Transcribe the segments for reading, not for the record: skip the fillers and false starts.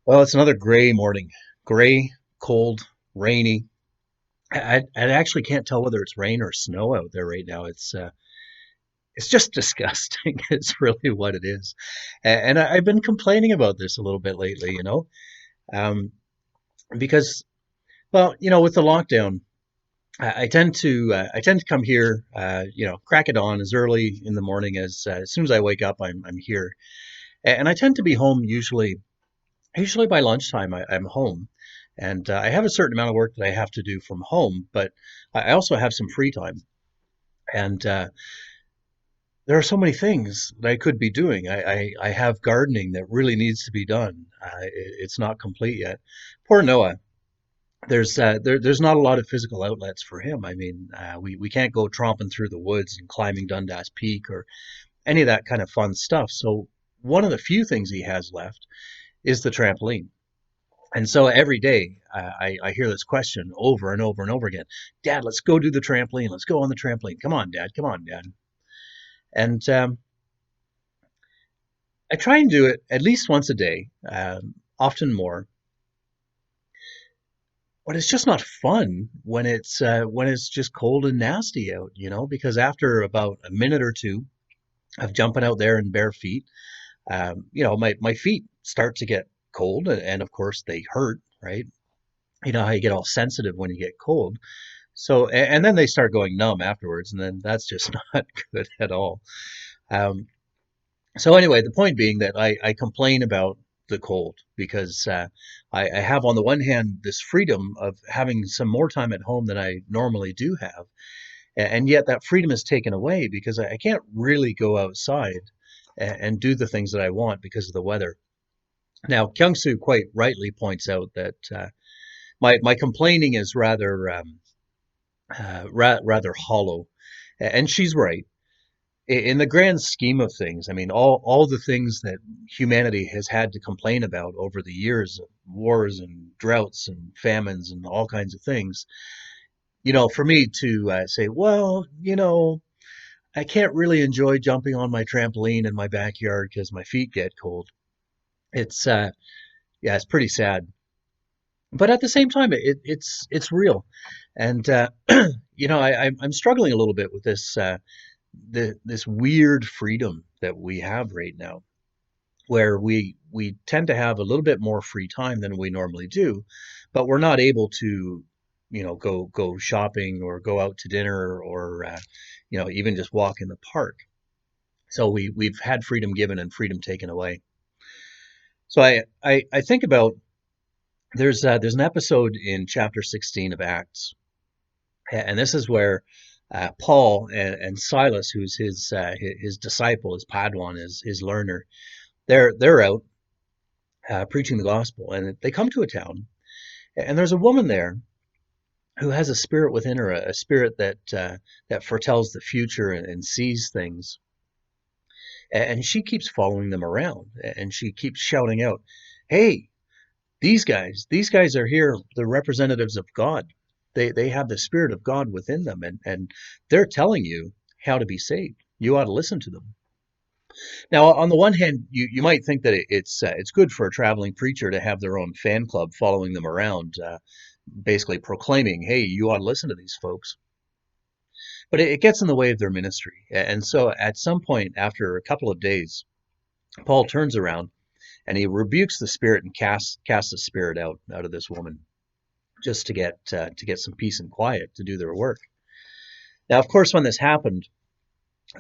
Well, it's another gray morning. Gray, cold, rainy. I actually can't tell whether it's rain or snow out there right now. It's just disgusting. It's really what it is. And I've been complaining about this a little bit lately, um, because, well, with the lockdown, I tend to come here, crack it on as early in the morning as soon as I wake up, I'm here, and I tend to be home usually by lunchtime. I'm home, and I have a certain amount of work that I have to do from home, but I also have some free time, and there are so many things that I could be doing. I have gardening that really needs to be done. It's not complete yet. Poor Noah. There's not a lot of physical outlets for him. I mean, we can't go tromping through the woods and climbing Dundas Peak or any of that kind of fun stuff. So one of the few things he has left is the trampoline. And so every day I hear this question over and over and over again. Dad, let's go do the trampoline. Let's go on the trampoline. Come on, Dad. Come on, Dad. And I try and do it at least once a day, often more. But it's just not fun when it's just cold and nasty out, because after about a minute or two of jumping out there in bare feet, my feet start to get cold, and of course they hurt, right? You know how you get all sensitive when you get cold. So, and then they start going numb afterwards, and then that's just not good at all. Um, so anyway, the point being that I complain about the cold because I have on the one hand this freedom of having some more time at home than I normally do have, and yet that freedom is taken away because I can't really go outside and do the things that I want because of the weather. Now, Kyung-Soo quite rightly points out that my complaining is rather hollow, and she's right. In the grand scheme of things, I mean, all the things that humanity has had to complain about over the years, wars and droughts and famines and all kinds of things, for me to say, well, I can't really enjoy jumping on my trampoline in my backyard because my feet get cold. It's yeah, it's pretty sad. But at the same time, it's real, and I'm struggling a little bit with this weird freedom that we have right now, where we tend to have a little bit more free time than we normally do, but we're not able to, go shopping or go out to dinner or even just walk in the park. So we've had freedom given and freedom taken away. So I think about there's an episode in chapter 16 of Acts, and this is where Paul and Silas, who's his disciple, his Padawan, his learner, they're out preaching the gospel, and they come to a town, and there's a woman there who has a spirit within her, a spirit that foretells the future and sees things, and she keeps following them around, and she keeps shouting out, "Hey, these guys are here, the representatives of God. They have the spirit of God within them, and they're telling you how to be saved. You ought to listen to them." Now, on the one hand, you might think that it's good for a traveling preacher to have their own fan club following them around, basically proclaiming, "Hey, you ought to listen to these folks." But it gets in the way of their ministry, and so at some point after a couple of days, Paul turns around and he rebukes the spirit and casts the spirit out of this woman, just to get some peace and quiet to do their work. Now, of course, when this happened,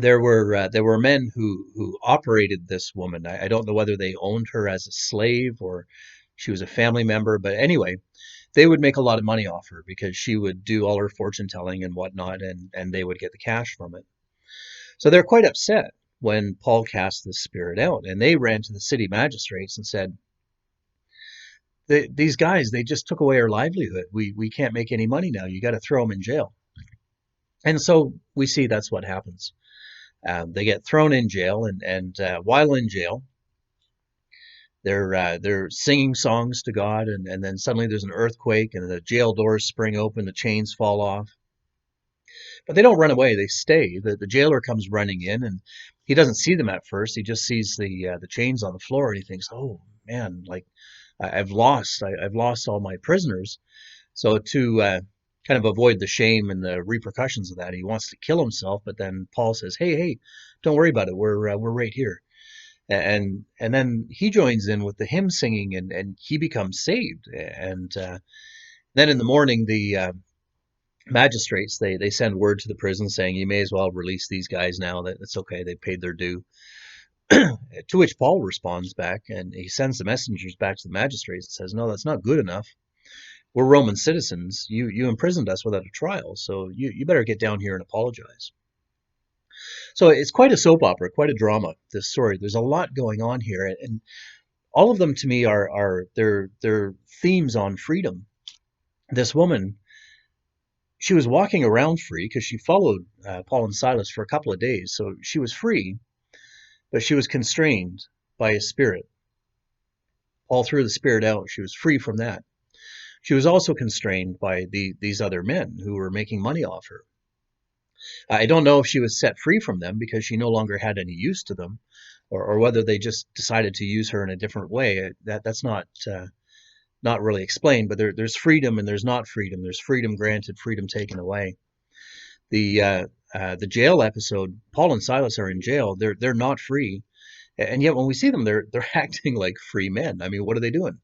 there were men who operated this woman. I don't know whether they owned her as a slave or she was a family member, but anyway, they would make a lot of money off her because she would do all her fortune telling and whatnot, and they would get the cash from it. So they're quite upset when Paul cast this spirit out, and they ran to the city magistrates and said, "These guys, they just took away our livelihood. We can't make any money now. You got to throw them in jail." And so we see that's what happens. They get thrown in jail, and while in jail, they're singing songs to God, and then suddenly there's an earthquake, and the jail doors spring open, the chains fall off. But they don't run away; they stay. The jailer comes running in, and he doesn't see them at first. He just sees the chains on the floor, and he thinks, "Oh man, like." I've lost all my prisoners. So to kind of avoid the shame and the repercussions of that, he wants to kill himself. But then Paul says, "Hey, hey, don't worry about it. We're right here." And then he joins in with the hymn singing, and he becomes saved. And then in the morning, the magistrates they send word to the prison saying, "You may as well release these guys now. That it's okay. They paid their due." To which Paul responds back, and he sends the messengers back to the magistrates and says, "No, that's not good enough. We're Roman citizens. You imprisoned us without a trial, so you better get down here and apologize." So it's quite a soap opera, quite a drama, this story. There's a lot going on here, and all of them to me are they're themes on freedom. This woman, she was walking around free because she followed Paul and Silas for a couple of days, so she was free, but she was constrained by a spirit. Paul threw the spirit out. She was free from that. She was also constrained by these other men who were making money off her. I don't know if she was set free from them because she no longer had any use to them, or whether they just decided to use her in a different way. That's not really explained. But there's freedom and there's not freedom. There's freedom granted, freedom taken away. The jail episode, Paul and Silas are in jail. They're not free, and yet when we see them, they're acting like free men. I mean, what are they doing?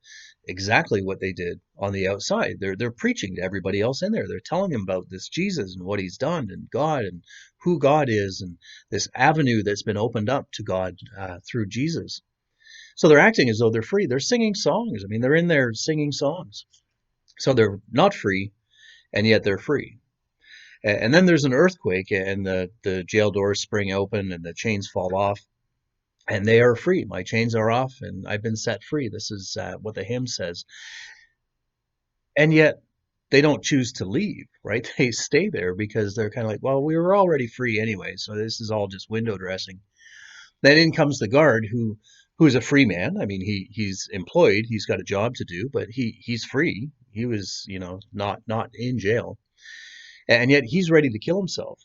Exactly what they did on the outside. They're preaching to everybody else in there. They're telling them about this Jesus and what he's done and God and who God is and this avenue that's been opened up to God through Jesus. So they're acting as though they're free. They're singing songs. I mean, they're in there singing songs. So they're not free, and yet they're free. And then there's an earthquake, and the jail doors spring open, and the chains fall off. And they are free. My chains are off, and I've been set free. This is what the hymn says. And yet they don't choose to leave, right? They stay there because they're kind of like, well, we were already free anyway, so this is all just window dressing. Then in comes the guard who's a free man. I mean, he's employed, he's got a job to do, but he's free. He was, not in jail. And yet he's ready to kill himself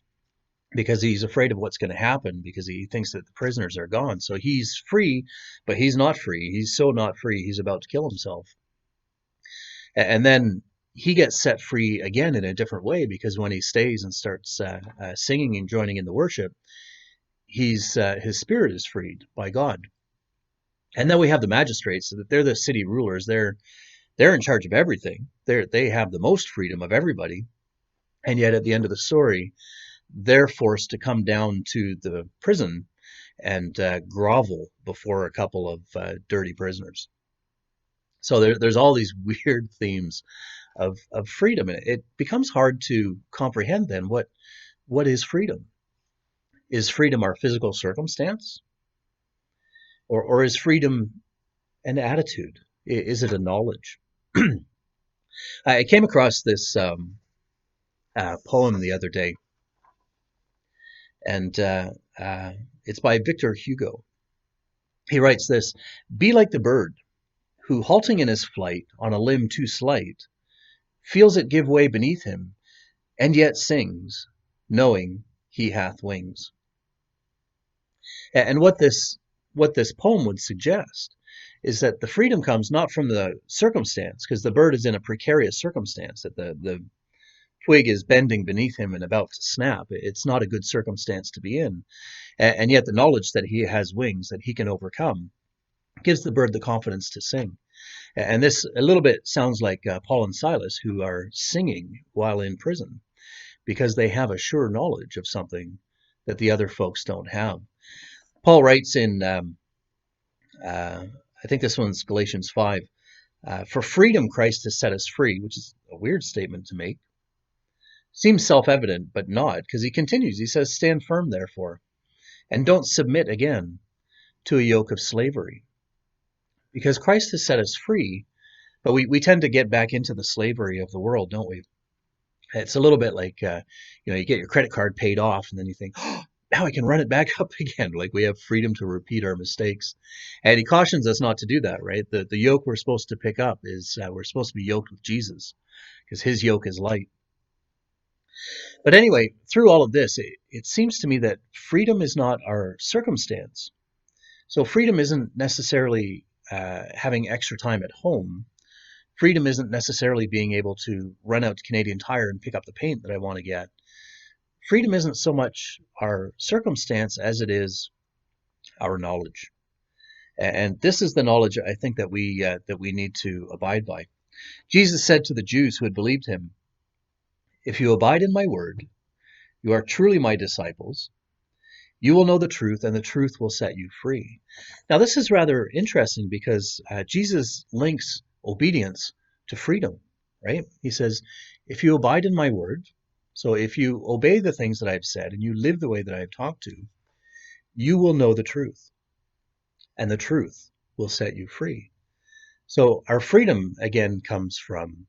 because he's afraid of what's going to happen because he thinks that the prisoners are gone. So he's free, but he's not free. He's so not free, he's about to kill himself. And then he gets set free again in a different way because when he stays and starts singing and joining in the worship, his spirit is freed by God. And then we have the magistrates. So that they're the city rulers. They're in charge of everything. They have the most freedom of everybody. And yet at the end of the story, they're forced to come down to the prison and grovel before a couple of dirty prisoners. So there's all these weird themes of freedom, and it becomes hard to comprehend then what is freedom. Is freedom our physical circumstance, or is freedom an attitude? Is it a knowledge? I came across this poem the other day, and it's by Victor Hugo. He writes this: "Be like the bird, who, halting in his flight on a limb too slight, feels it give way beneath him, and yet sings, knowing he hath wings." And what this poem would suggest is that the freedom comes not from the circumstance, because the bird is in a precarious circumstance, that the twig is bending beneath him and about to snap. It's not a good circumstance to be in. And yet the knowledge that he has wings that he can overcome gives the bird the confidence to sing. And this a little bit sounds like Paul and Silas, who are singing while in prison because they have a sure knowledge of something that the other folks don't have. Paul writes in, I think this one's Galatians 5, "For freedom Christ has set us free," which is a weird statement to make. Seems self-evident, but not, because he continues. He says, "Stand firm, therefore, and don't submit again to a yoke of slavery." Because Christ has set us free, but we tend to get back into the slavery of the world, don't we? It's a little bit like, you get your credit card paid off, and then you think, oh, now I can run it back up again. Like we have freedom to repeat our mistakes. And he cautions us not to do that, right? The yoke we're supposed to pick up is we're supposed to be yoked with Jesus because his yoke is light. But anyway, through all of this, it seems to me that freedom is not our circumstance. So freedom isn't necessarily having extra time at home, freedom isn't necessarily being able to run out to Canadian Tire and pick up the paint that I want to get. Freedom isn't so much our circumstance as it is our knowledge. And this is the knowledge I think that we need to abide by. Jesus said to the Jews who had believed him, "If you abide in my word, you are truly my disciples. You will know the truth, and the truth will set you free." Now, this is rather interesting because Jesus links obedience to freedom, right? He says, if you abide in my word, so if you obey the things that I've said and you live the way that I've talked to, you will know the truth, and the truth will set you free. So our freedom, again, comes from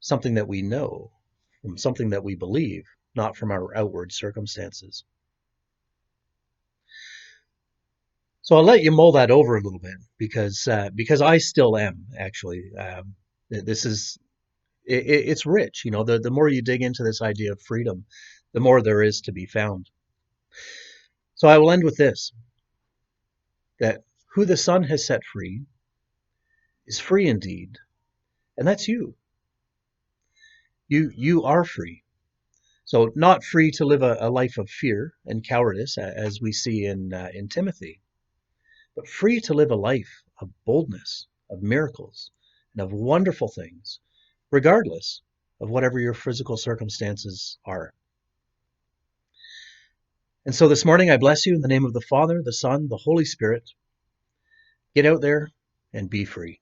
something that we know, from something that we believe, not from our outward circumstances. So I'll let you mull that over a little bit because I still am actually. This is it's rich, you know. The more you dig into this idea of freedom, the more there is to be found. So I will end with this: that who the Son has set free is free indeed, and that's you. You are free. So not free to live a life of fear and cowardice, as we see in Timothy, but free to live a life of boldness, of miracles, and of wonderful things, regardless of whatever your physical circumstances are. And so this morning I bless you in the name of the Father, the Son, the Holy Spirit. Get out there and be free.